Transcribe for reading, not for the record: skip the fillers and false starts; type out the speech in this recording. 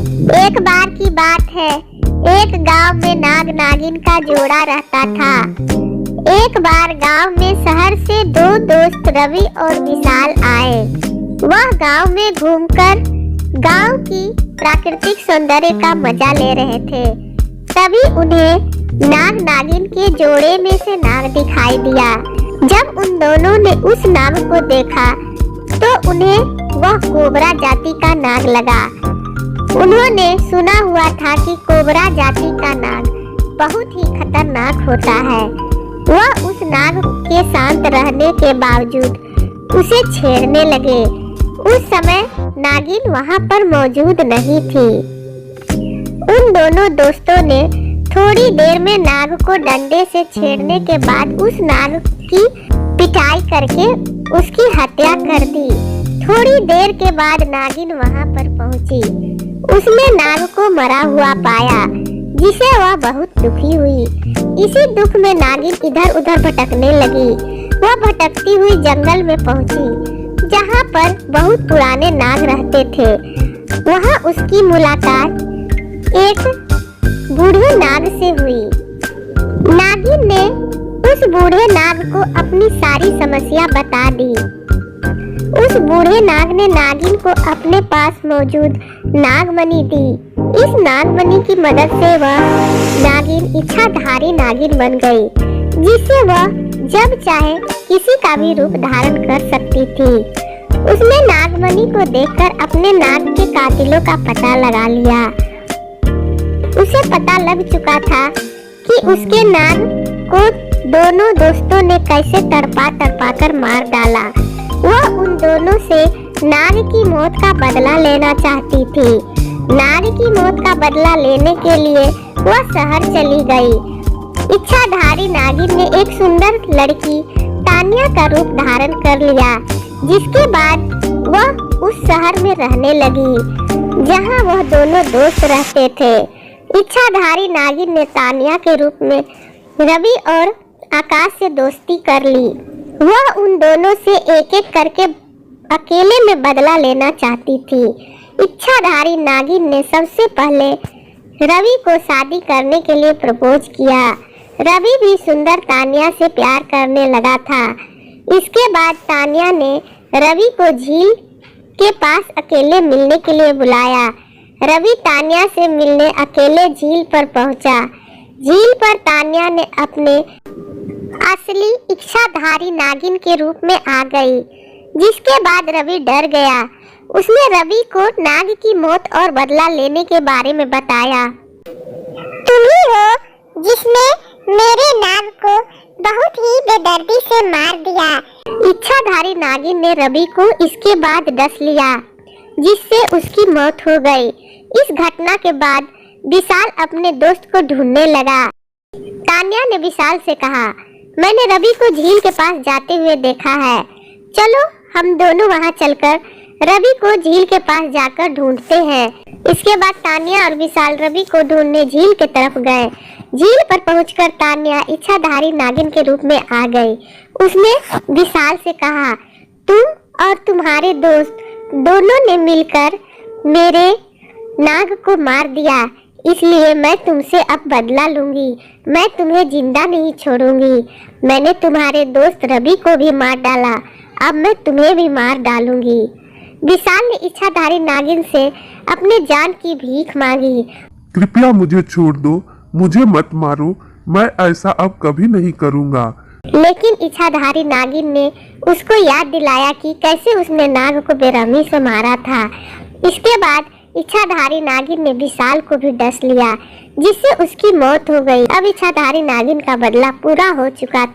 एक बार की बात है, एक गांव में नाग नागिन का जोड़ा रहता था। एक बार गांव में शहर से दो दोस्त रवि और विशाल आए। वह गांव में घूमकर गांव की प्राकृतिक सौंदर्य का मजा ले रहे थे। तभी उन्हें नाग नागिन के जोड़े में से नाग दिखाई दिया। जब उन दोनों ने उस नाग को देखा तो उन्हें वह कोबरा जाति का नाग लगा। उन्होंने सुना हुआ था कि कोबरा जाति का नाग बहुत ही खतरनाक होता है। वह उस नाग के शांत रहने के बावजूद उसे छेड़ने लगे। उस समय नागिन वहां पर मौजूद नहीं थी। उन दोनों दोस्तों ने थोड़ी देर में नाग को डंडे से छेड़ने के बाद उस नाग की पिटाई करके उसकी हत्या कर दी। थोड़ी देर के बाद नागिन वहां पर पहुंची। उसने नाग को मरा हुआ पाया, जिसे वह बहुत दुखी हुई। इसी दुख में नागिन इधर उधर भटकने लगी। वह भटकती हुई जंगल में पहुंची, जहां पर बहुत पुराने नाग रहते थे। वहां उसकी मुलाकात एक बूढ़े नाग से हुई। नागिन ने उस बूढ़े नाग को अपनी सारी समस्या बता दी। उस बूढ़े नाग ने नागिन को अपने पास मौजूद नागमणि दी। इस नागमणि की मदद से वह नागिन इच्छाधारी नागिन बन गई, जिससे वह जब चाहे किसी का भी रूप धारण कर सकती थी। उसने नागमणि को देखकर अपने नाग के कातिलों का पता लगा लिया। उसे पता लग चुका था कि उसके नाग को दोनों दोस्तों ने कैसे तड़पा तड़पा कर मार डाला। वह उन दोनों से नाग की मौत का बदला लेना चाहती थी। नाग की मौत का बदला लेने के लिए वह शहर चली गई। इच्छाधारी नागिन ने एक सुंदर लड़की तानिया का रूप धारण कर लिया, जिसके बाद वह उस शहर में रहने लगी, जहां वह दोनों दोस्त रहते थे। इच्छाधारी नागिन ने तानिया के रूप में रवि और आकाश से दोस्ती कर ली। वह उन दोनों से एक एक करके अकेले में बदला लेना चाहती थी। इच्छाधारी नागिन ने सबसे पहले रवि को शादी करने के लिए प्रपोज किया। रवि भी सुंदर तानिया से प्यार करने लगा था। इसके बाद तानिया ने रवि को झील के पास अकेले मिलने के लिए बुलाया। रवि तानिया से मिलने अकेले झील पर पहुंचा। झील पर तानिया ने अपने असली इच्छाधारी नागिन के रूप में आ गई, जिसके बाद रवि डर गया। उसने रवि को नाग की मौत और बदला लेने के बारे में बताया। तुम ही हो जिसने मेरे नाग को बहुत ही बेदर्दी से मार दिया। इच्छाधारी नागिन ने रवि को इसके बाद डस लिया, जिससे उसकी मौत हो गई। इस घटना के बाद विशाल अपने दोस्त को ढूंढने लगा। तानिया ने विशाल से कहा, मैंने रवि को झील के पास जाते हुए देखा है। चलो हम दोनों वहां चलकर रवि को झील के पास जाकर ढूंढते हैं। इसके बाद तानिया और विशाल रवि को ढूंढने झील की तरफ गए। झील पर पहुंचकर तानिया इच्छाधारी नागिन के रूप में आ गई। उसने विशाल से कहा, तुम और तुम्हारे दोस्त दोनों ने मिलकर मेरे नाग को मार दिया, इसलिए मैं तुमसे अब बदला लूंगी। मैं तुम्हें जिंदा नहीं छोड़ूंगी। मैंने तुम्हारे दोस्त रवि को भी मार डाला, अब मैं तुम्हें भी मार डालूंगी। विशाल ने इच्छाधारी नागिन से अपने जान की भीख मांगी। कृपया मुझे छोड़ दो, मुझे मत मारो, मैं ऐसा अब कभी नहीं करूंगा। लेकिन इच्छाधारी नागिन ने उसको याद दिलाया कि कैसे उसने नाग को बेरहमी से मारा था। इसके बाद इच्छाधारी नागिन ने विशाल को भी डस लिया, जिससे उसकी मौत हो गई। अब इच्छाधारी नागिन का बदला पूरा हो चुका था।